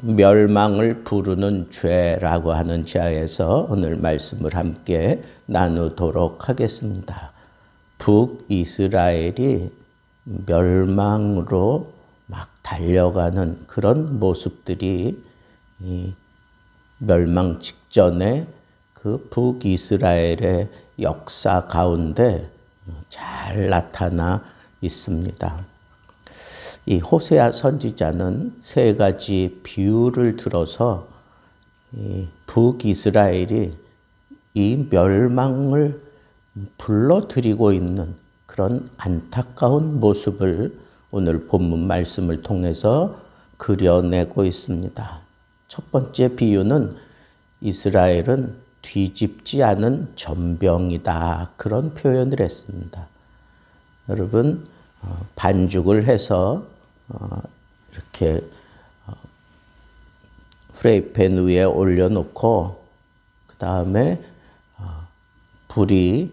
멸망을 부르는 죄라고 하는 지하에서 오늘 말씀을 함께 나누도록 하겠습니다. 북이스라엘이 멸망으로 막 달려가는 그런 모습들이 이 멸망 직전에 그 북이스라엘의 역사 가운데 잘 나타나 있습니다. 이 호세아 선지자는 세 가지 비유를 들어서 이 북이스라엘이 이 멸망을 불러들이고 있는 그런 안타까운 모습을 오늘 본문 말씀을 통해서 그려내고 있습니다. 첫 번째 비유는 이스라엘은 뒤집지 않은 전병이다, 그런 표현을 했습니다. 여러분, 반죽을 해서 이렇게 프라이팬 위에 올려놓고 그 다음에 불이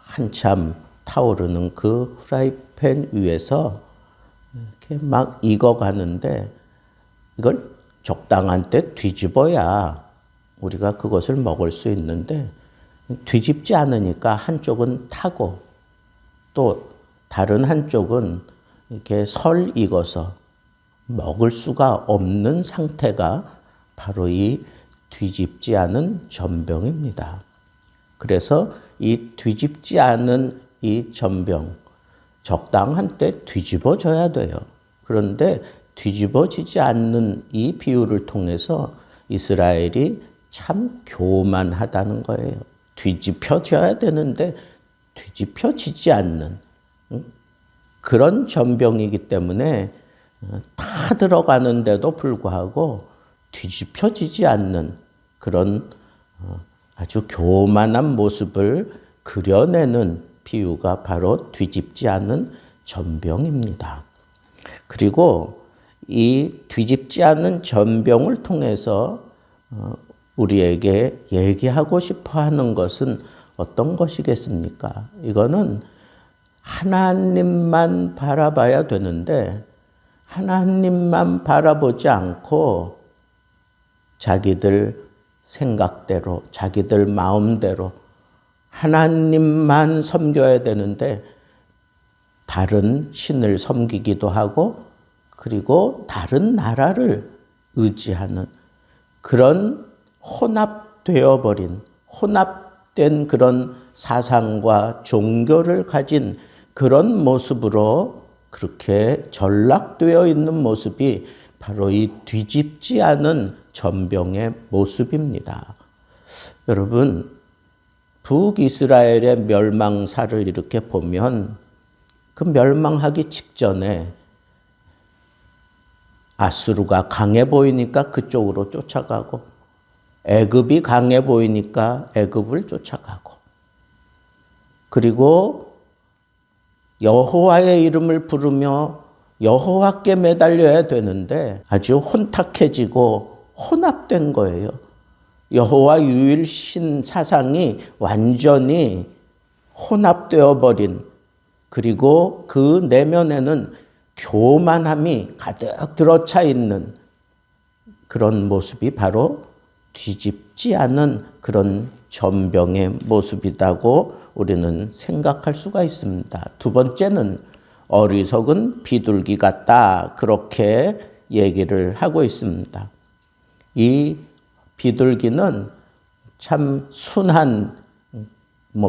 한참 타오르는 그 프라이팬 위에서 이렇게 막 익어가는데 이걸 적당한 때 뒤집어야 우리가 그것을 먹을 수 있는데 뒤집지 않으니까 한쪽은 타고 또 다른 한쪽은 이렇게 설 익어서 먹을 수가 없는 상태가 바로 이 뒤집지 않은 전병입니다. 그래서 이 뒤집지 않은 이 전병, 적당한 때 뒤집어져야 돼요. 그런데 뒤집어지지 않는 이 비유를 통해서 이스라엘이 참 교만하다는 거예요. 뒤집혀져야 되는데 뒤집혀지지 않는 그런 전병이기 때문에 다 들어가는데도 불구하고 뒤집혀지지 않는 그런 아주 교만한 모습을 그려내는 비유가 바로 뒤집지 않은 전병입니다. 그리고 이 뒤집지 않은 전병을 통해서 우리에게 얘기하고 싶어 하는 것은 어떤 것이겠습니까? 이거는 하나님만 바라봐야 되는데 하나님만 바라보지 않고 자기들 생각대로, 자기들 마음대로 하나님만 섬겨야 되는데 다른 신을 섬기기도 하고 그리고 다른 나라를 의지하는 그런 혼합된 그런 사상과 종교를 가진 그런 모습으로 그렇게 전락되어 있는 모습이 바로 이 뒤집지 않은 전병의 모습입니다. 여러분, 북이스라엘의 멸망사를 이렇게 보면 그 멸망하기 직전에 아수르가 강해 보이니까 그쪽으로 쫓아가고 애굽이 강해 보이니까 애굽을 쫓아가고 그리고 여호와의 이름을 부르며 여호와께 매달려야 되는데 아주 혼탁해지고 혼합된 거예요. 여호와 유일신 사상이 완전히 혼합되어 버린 그리고 그 내면에는 교만함이 가득 들어차 있는 그런 모습이 바로 뒤집지 않은 그런 전병의 모습이라고 우리는 생각할 수가 있습니다. 두 번째는 어리석은 비둘기 같다, 그렇게 얘기를 하고 있습니다. 이 비둘기는 참 순한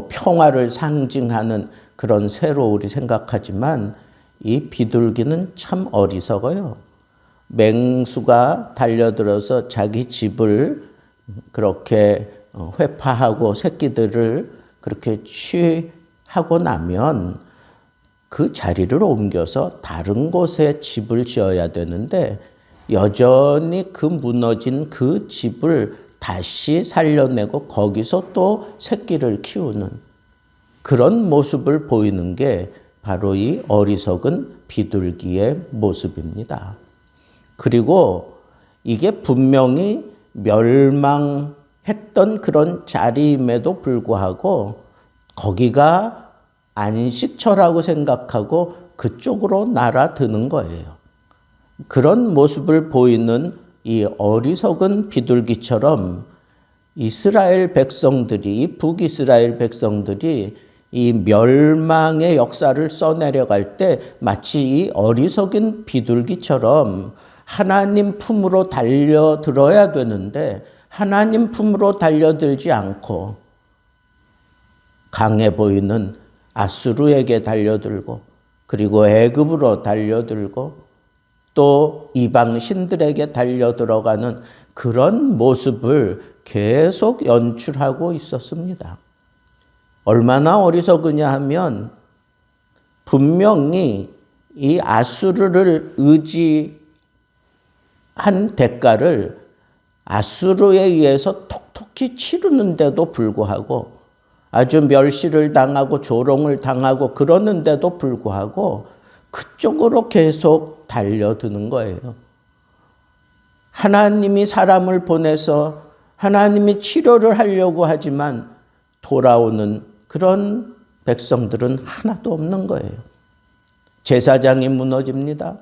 평화를 상징하는 그런 새로 우리 생각하지만 이 비둘기는 참 어리석어요. 맹수가 달려들어서 자기 집을 그렇게 회파하고 새끼들을 그렇게 취하고 나면 그 자리를 옮겨서 다른 곳에 집을 지어야 되는데 여전히 그 무너진 그 집을 다시 살려내고 거기서 또 새끼를 키우는 그런 모습을 보이는 게 바로 이 어리석은 비둘기의 모습입니다. 그리고 이게 분명히 멸망했던 그런 자리임에도 불구하고 거기가 안식처라고 생각하고 그쪽으로 날아드는 거예요. 그런 모습을 보이는 이 어리석은 비둘기처럼 이스라엘 백성들이, 북이스라엘 백성들이 이 멸망의 역사를 써내려갈 때 마치 이 어리석은 비둘기처럼 하나님 품으로 달려들어야 되는데 하나님 품으로 달려들지 않고 강해 보이는 아수르에게 달려들고 그리고 애굽으로 달려들고 또 이방 신들에게 달려들어가는 그런 모습을 계속 연출하고 있었습니다. 얼마나 어리석으냐 하면 분명히 이 아수르를 의지한 대가를 아수르에 의해서 톡톡히 치르는데도 불구하고 아주 멸시를 당하고 조롱을 당하고 그러는데도 불구하고 그쪽으로 계속 달려드는 거예요. 하나님이 사람을 보내서 하나님이 치료를 하려고 하지만 돌아오는 그런 백성들은 하나도 없는 거예요. 제사장이 무너집니다.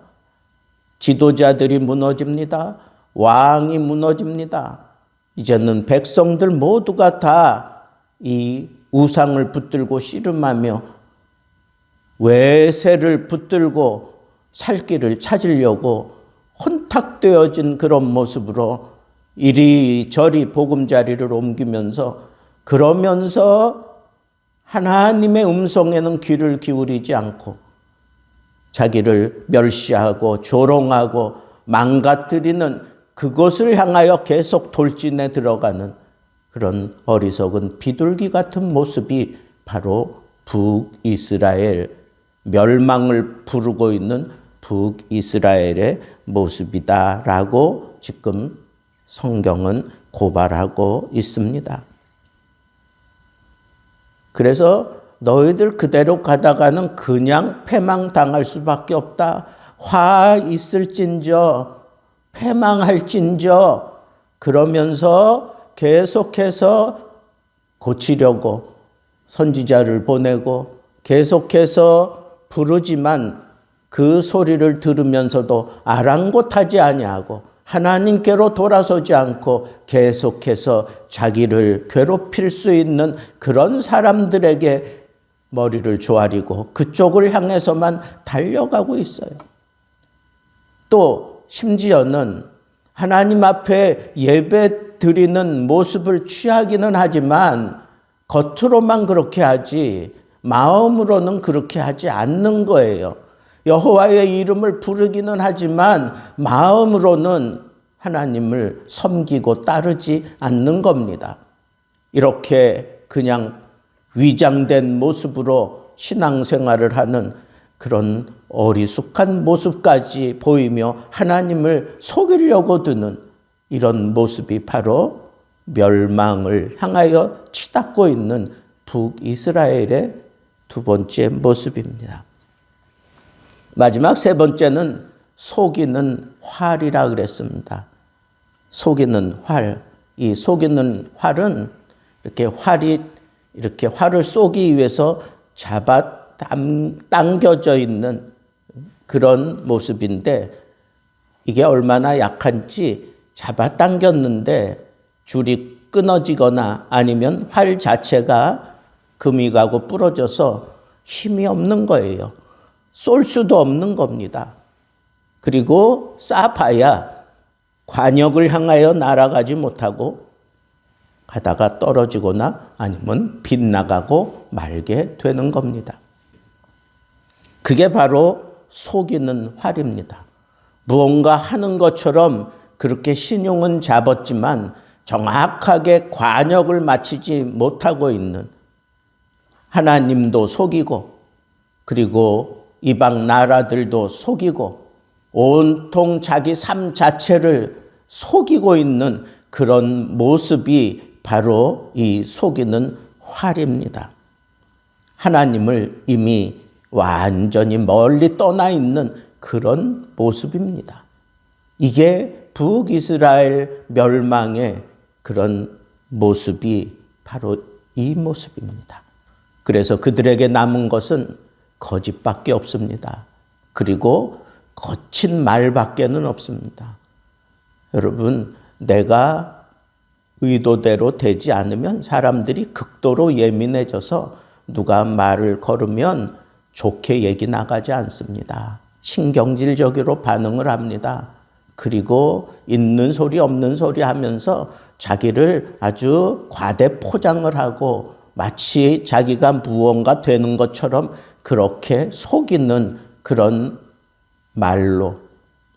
지도자들이 무너집니다. 왕이 무너집니다. 이제는 백성들 모두가 다 이 우상을 붙들고 씨름하며 외세를 붙들고 살 길을 찾으려고 혼탁되어진 그런 모습으로 이리저리 보금자리를 옮기면서 그러면서 하나님의 음성에는 귀를 기울이지 않고 자기를 멸시하고 조롱하고 망가뜨리는 그것을 향하여 계속 돌진해 들어가는 그런 어리석은 비둘기 같은 모습이 바로 북이스라엘, 멸망을 부르고 있는 북이스라엘의 모습이다라고 지금 성경은 고발하고 있습니다. 그래서 너희들 그대로 가다가는 그냥 패망당할 수밖에 없다. 화 있을진저, 패망할진저, 그러면서 계속해서 고치려고 선지자를 보내고 계속해서 부르지만 그 소리를 들으면서도 아랑곳하지 아니하고 하나님께로 돌아서지 않고 계속해서 자기를 괴롭힐 수 있는 그런 사람들에게 머리를 조아리고 그쪽을 향해서만 달려가고 있어요. 또 심지어는 하나님 앞에 예배 드리는 모습을 취하기는 하지만 겉으로만 그렇게 하지 마음으로는 그렇게 하지 않는 거예요. 여호와의 이름을 부르기는 하지만 마음으로는 하나님을 섬기고 따르지 않는 겁니다. 이렇게 그냥 위장된 모습으로 신앙생활을 하는 그런 어리숙한 모습까지 보이며 하나님을 속이려고 드는 이런 모습이 바로 멸망을 향하여 치닫고 있는 북이스라엘의 두 번째 모습입니다. 마지막 세 번째는 속이는 활이라 그랬습니다. 속이는 활. 이 속이는 활은 이렇게 활을 쏘기 위해서 잡아 당겨져 있는 그런 모습인데 이게 얼마나 약한지 잡아 당겼는데 줄이 끊어지거나 아니면 활 자체가 금이 가고 부러져서 힘이 없는 거예요. 쏠 수도 없는 겁니다. 그리고 쏴봐야 관역을 향하여 날아가지 못하고 가다가 떨어지거나 아니면 빗나가고 말게 되는 겁니다. 그게 바로 속이는 활입니다. 무언가 하는 것처럼 그렇게 신용은 잡았지만 정확하게 관역을 맞추지 못하고 있는 하나님도 속이고 그리고 이방 나라들도 속이고 온통 자기 삶 자체를 속이고 있는 그런 모습이 바로 이 속이는 활입니다. 하나님을 이미 완전히 멀리 떠나 있는 그런 모습입니다. 이게 북이스라엘 멸망의 그런 모습이 바로 이 모습입니다. 그래서 그들에게 남은 것은 거짓밖에 없습니다. 그리고 거친 말밖에는 없습니다. 여러분, 내가 의도대로 되지 않으면 사람들이 극도로 예민해져서 누가 말을 걸으면 좋게 얘기 나가지 않습니다. 신경질적으로 반응을 합니다. 그리고 있는 소리 없는 소리 하면서 자기를 아주 과대 포장을 하고 마치 자기가 무언가 되는 것처럼 그렇게 속이는 그런 말로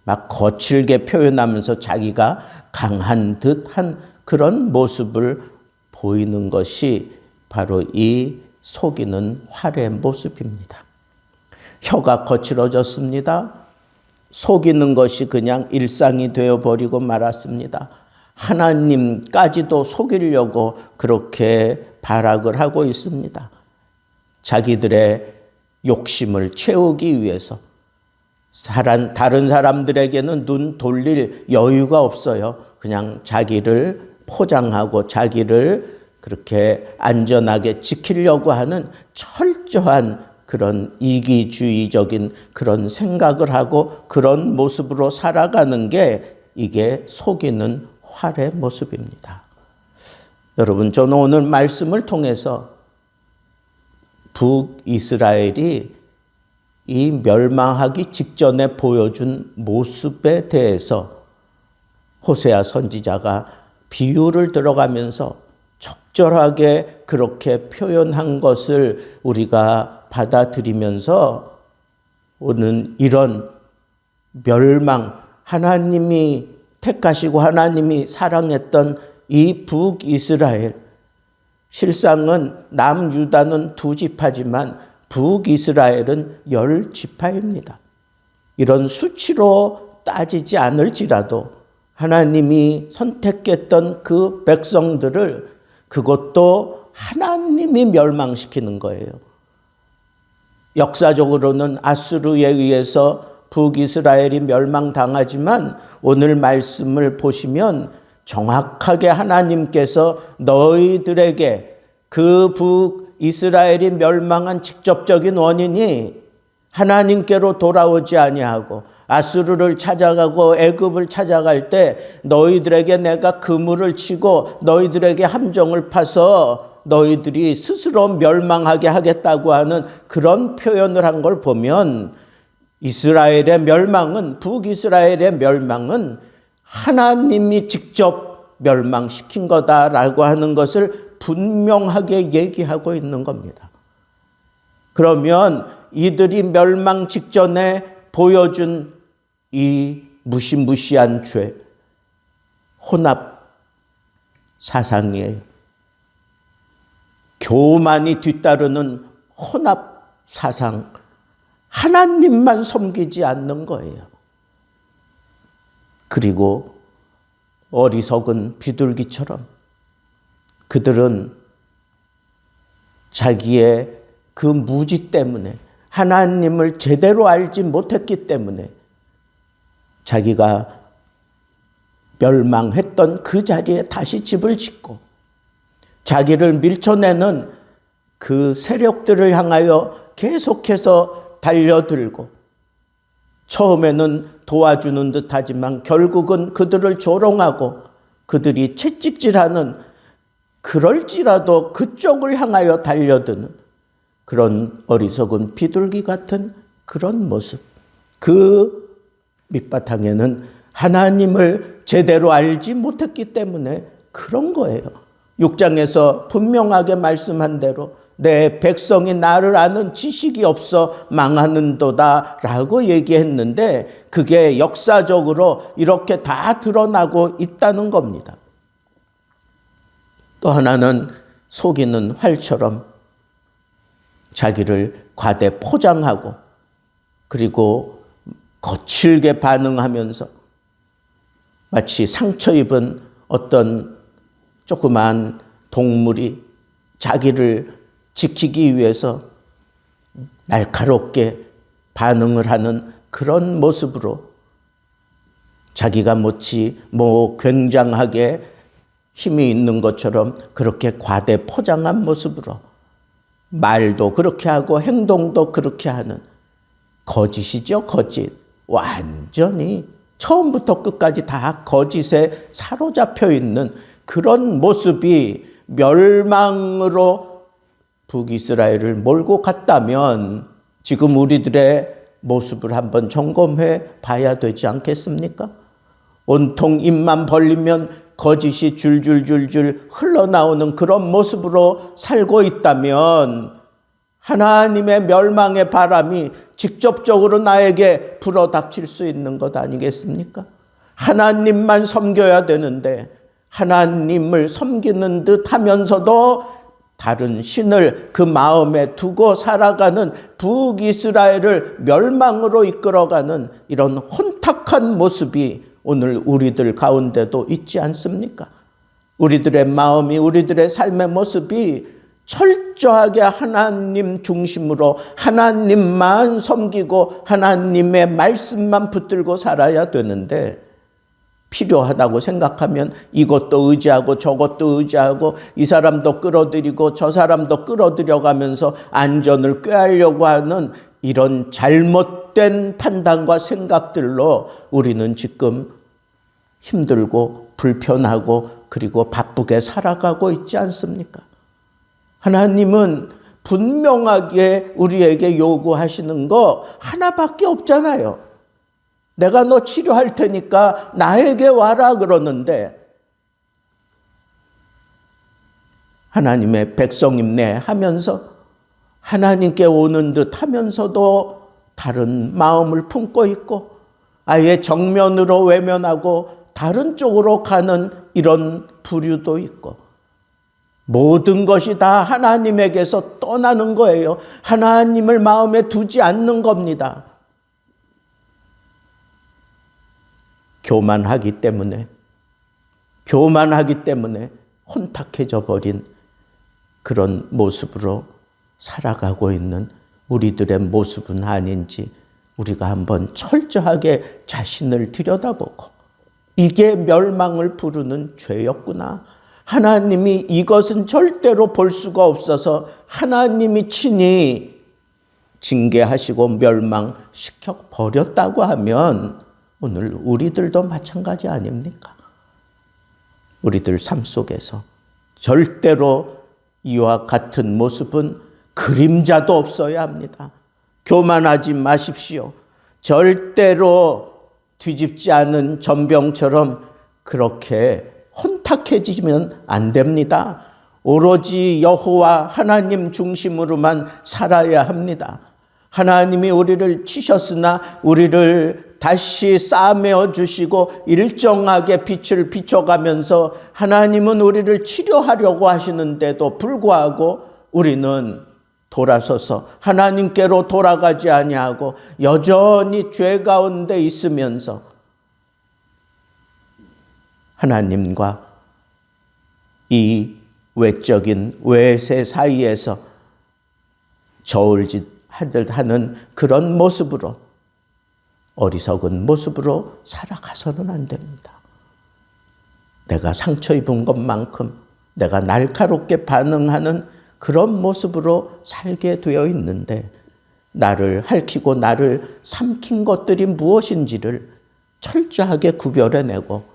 막 거칠게 표현하면서 자기가 강한 듯한 그런 모습을 보이는 것이 바로 이 속이는 활의 모습입니다. 혀가 거칠어졌습니다. 속이는 것이 그냥 일상이 되어버리고 말았습니다. 하나님까지도 속이려고 그렇게 발악을 하고 있습니다. 자기들의 욕심을 채우기 위해서 다른 사람들에게는 눈 돌릴 여유가 없어요. 그냥 자기를 포장하고 자기를 그렇게 안전하게 지키려고 하는 철저한 그런 이기주의적인 그런 생각을 하고 그런 모습으로 살아가는 게 이게 속이는 활의 모습입니다. 여러분, 저는 오늘 말씀을 통해서 북이스라엘이 이 멸망하기 직전에 보여준 모습에 대해서 호세아 선지자가 비유를 들어가면서 적절하게 그렇게 표현한 것을 우리가 받아들이면서 오는 이런 멸망, 하나님이 택하시고 하나님이 사랑했던 이 북이스라엘, 실상은 남유다는 2지파지만 북이스라엘은 10지파입니다. 이런 수치로 따지지 않을지라도 하나님이 선택했던 그 백성들을 그것도 하나님이 멸망시키는 거예요. 역사적으로는 아수르에 의해서 북이스라엘이 멸망당하지만 오늘 말씀을 보시면 정확하게 하나님께서 너희들에게 그 북이스라엘이 멸망한 직접적인 원인이 하나님께로 돌아오지 아니하고 아수르를 찾아가고 애굽을 찾아갈 때 너희들에게 내가 그물을 치고 너희들에게 함정을 파서 너희들이 스스로 멸망하게 하겠다고 하는 그런 표현을 한 걸 보면 이스라엘의 멸망은, 북이스라엘의 멸망은 하나님이 직접 멸망시킨 거다라고 하는 것을 분명하게 얘기하고 있는 겁니다. 그러면 이들이 멸망 직전에 보여준 이 무시무시한 죄, 혼합 사상이에요. 교만이 뒤따르는 혼합 사상, 하나님만 섬기지 않는 거예요. 그리고 어리석은 비둘기처럼 그들은 자기의 그 무지 때문에 하나님을 제대로 알지 못했기 때문에 자기가 멸망했던 그 자리에 다시 집을 짓고 자기를 밀쳐내는 그 세력들을 향하여 계속해서 달려들고 처음에는 도와주는 듯하지만 결국은 그들을 조롱하고 그들이 채찍질하는, 그럴지라도 그쪽을 향하여 달려드는 그런 어리석은 비둘기 같은 그런 모습. 그 밑바탕에는 하나님을 제대로 알지 못했기 때문에 그런 거예요. 6장에서 분명하게 말씀한 대로 내 백성이 나를 아는 지식이 없어 망하는도다 라고 얘기했는데 그게 역사적으로 이렇게 다 드러나고 있다는 겁니다. 또 하나는 속이는 활처럼 자기를 과대 포장하고 그리고 거칠게 반응하면서 마치 상처 입은 어떤 조그만 동물이 자기를 지키기 위해서 날카롭게 반응을 하는 그런 모습으로 자기가 마치 굉장하게 힘이 있는 것처럼 그렇게 과대 포장한 모습으로 말도 그렇게 하고 행동도 그렇게 하는 거짓이죠, 거짓. 완전히 처음부터 끝까지 다 거짓에 사로잡혀 있는 그런 모습이 멸망으로 북이스라엘을 몰고 갔다면 지금 우리들의 모습을 한번 점검해 봐야 되지 않겠습니까? 온통 입만 벌리면 거짓이 줄줄줄줄 흘러나오는 그런 모습으로 살고 있다면 하나님의 멸망의 바람이 직접적으로 나에게 불어닥칠 수 있는 것 아니겠습니까? 하나님만 섬겨야 되는데 하나님을 섬기는 듯 하면서도 다른 신을 그 마음에 두고 살아가는 북이스라엘을 멸망으로 이끌어가는 이런 혼탁한 모습이 오늘 우리들 가운데도 있지 않습니까? 우리들의 마음이, 우리들의 삶의 모습이 철저하게 하나님 중심으로 하나님만 섬기고 하나님의 말씀만 붙들고 살아야 되는데, 필요하다고 생각하면 이것도 의지하고 저것도 의지하고 이 사람도 끌어들이고 저 사람도 끌어들여가면서 안전을 꾀하려고 하는 이런 잘못된 판단과 생각들로 우리는 지금 힘들고 불편하고 그리고 바쁘게 살아가고 있지 않습니까? 하나님은 분명하게 우리에게 요구하시는 거 하나밖에 없잖아요. 내가 너 치료할 테니까 나에게 와라 그러는데, 하나님의 백성임내 하면서 하나님께 오는 듯 하면서도 다른 마음을 품고 있고 아예 정면으로 외면하고 다른 쪽으로 가는 이런 부류도 있고, 모든 것이 다 하나님에게서 떠나는 거예요. 하나님을 마음에 두지 않는 겁니다. 교만하기 때문에 혼탁해져 버린 그런 모습으로 살아가고 있는 우리들의 모습은 아닌지 우리가 한번 철저하게 자신을 들여다보고, 이게 멸망을 부르는 죄였구나. 하나님이 이것은 절대로 볼 수가 없어서 하나님이 친히 징계하시고 멸망시켜 버렸다고 하면 오늘 우리들도 마찬가지 아닙니까? 우리들 삶 속에서 절대로 이와 같은 모습은 그림자도 없어야 합니다. 교만하지 마십시오. 절대로 뒤집지 않은 전병처럼 그렇게 혼탁해지면 안 됩니다. 오로지 여호와 하나님 중심으로만 살아야 합니다. 하나님이 우리를 치셨으나 우리를 다시 싸매어 주시고 일정하게 빛을 비춰가면서 하나님은 우리를 치료하려고 하시는데도 불구하고 우리는 돌아서서 하나님께로 돌아가지 아니하고 여전히 죄 가운데 있으면서 하나님과 이 외적인 외세 사이에서 저울짓 하는 그런 모습으로, 어리석은 모습으로 살아가서는 안 됩니다. 내가 상처 입은 것만큼 내가 날카롭게 반응하는 그런 모습으로 살게 되어 있는데, 나를 핥히고 나를 삼킨 것들이 무엇인지를 철저하게 구별해내고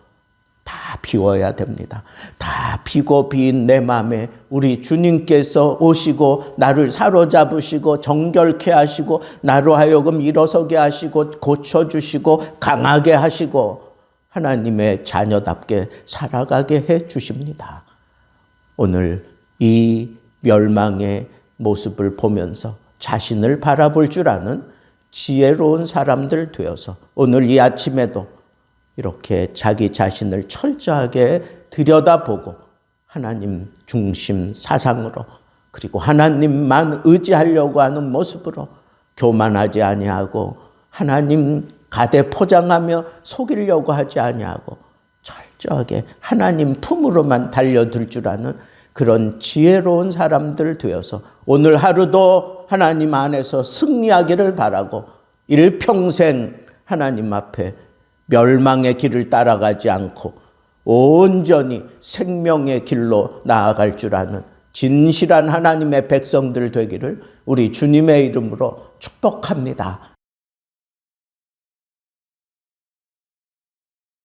다 비워야 됩니다. 다 비고 빈 내 마음에 우리 주님께서 오시고 나를 사로잡으시고 정결케 하시고 나로 하여금 일어서게 하시고 고쳐주시고 강하게 하시고 하나님의 자녀답게 살아가게 해 주십니다. 오늘 이 멸망의 모습을 보면서 자신을 바라볼 줄 아는 지혜로운 사람들 되어서 오늘 이 아침에도 이렇게 자기 자신을 철저하게 들여다보고 하나님 중심 사상으로, 그리고 하나님만 의지하려고 하는 모습으로 교만하지 아니하고 하나님 가대 포장하며 속이려고 하지 아니하고 철저하게 하나님 품으로만 달려들 줄 아는 그런 지혜로운 사람들 되어서 오늘 하루도 하나님 안에서 승리하기를 바라고 일평생 하나님 앞에 멸망의 길을 따라가지 않고 온전히 생명의 길로 나아갈 줄 아는 진실한 하나님의 백성들 되기를 우리 주님의 이름으로 축복합니다.